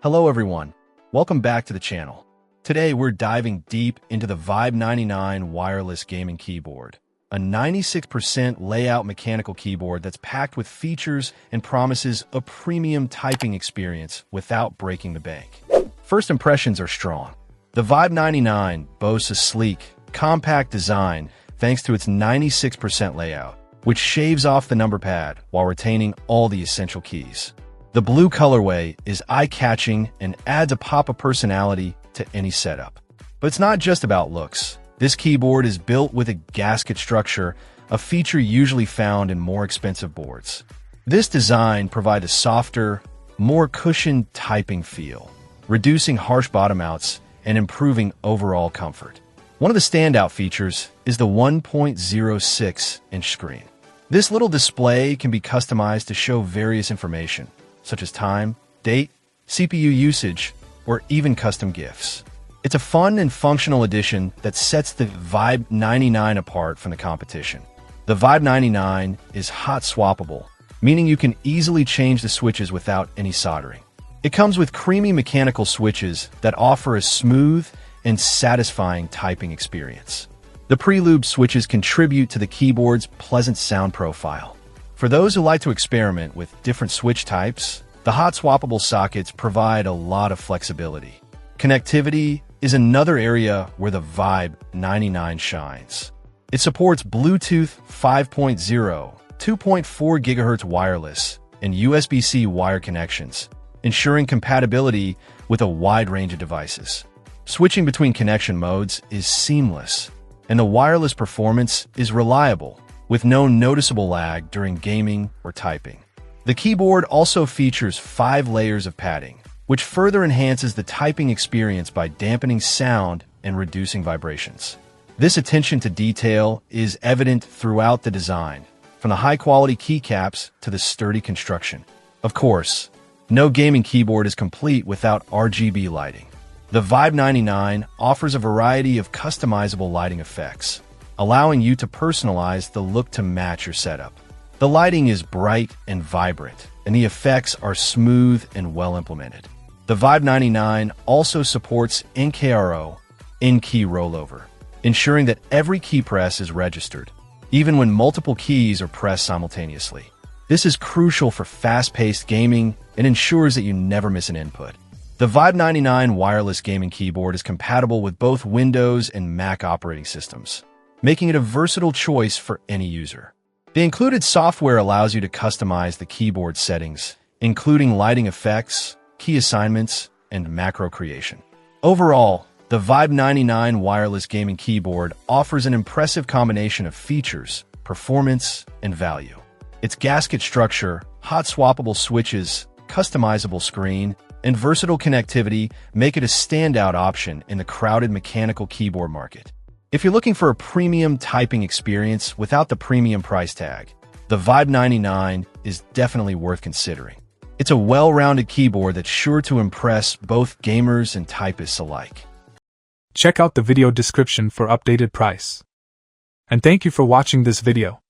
Hello everyone, welcome back to the channel. Today we're diving deep into the Vibe99 wireless gaming keyboard, a 96% layout mechanical keyboard that's packed with features and promises a premium typing experience without breaking the bank. First impressions are strong. The Vibe99 boasts a sleek, compact design thanks to its 96% layout, which shaves off the number pad while retaining all the essential keys. The blue colorway is eye-catching and adds a pop of personality to any setup. But it's not just about looks. This keyboard is built with a gasket structure, a feature usually found in more expensive boards. This design provides a softer, more cushioned typing feel, reducing harsh bottom outs and improving overall comfort. One of the standout features is the 1.06-inch screen. This little display can be customized to show various information, such as time, date, CPU usage, or even custom GIFs. It's a fun and functional addition that sets the Vibe99 apart from the competition. The Vibe99 is hot swappable, meaning you can easily change the switches without any soldering. It comes with creamy mechanical switches that offer a smooth and satisfying typing experience. The pre-lubed switches contribute to the keyboard's pleasant sound profile. For those who like to experiment with different switch types, the hot swappable sockets provide a lot of flexibility. Connectivity is another area where the Vibe99 shines. It supports Bluetooth 5.0, 2.4 GHz wireless, and USB-C wire connections, ensuring compatibility with a wide range of devices. Switching between connection modes is seamless, and the wireless performance is reliable, with no noticeable lag during gaming or typing. The keyboard also features 5 layers of padding, which further enhances the typing experience by dampening sound and reducing vibrations. This attention to detail is evident throughout the design, from the high-quality keycaps to the sturdy construction. Of course, no gaming keyboard is complete without RGB lighting. The Vibe99 offers a variety of customizable lighting effects, allowing you to personalize the look to match your setup. The lighting is bright and vibrant, and the effects are smooth and well implemented. The Vibe99 also supports NKRO, in-key rollover, ensuring that every key press is registered, even when multiple keys are pressed simultaneously. This is crucial for fast-paced gaming and ensures that you never miss an input. The Vibe99 wireless gaming keyboard is compatible with both Windows and Mac operating systems, making it a versatile choice for any user. The included software allows you to customize the keyboard settings, including lighting effects, key assignments, and macro creation. Overall, the Vibe99 wireless gaming keyboard offers an impressive combination of features, performance, and value. Its gasket structure, hot swappable switches, customizable screen, and versatile connectivity make it a standout option in the crowded mechanical keyboard market. If you're looking for a premium typing experience without the premium price tag, the Vibe99 is definitely worth considering. It's a well-rounded keyboard that's sure to impress both gamers and typists alike. Check out the video description for updated price. And thank you for watching this video.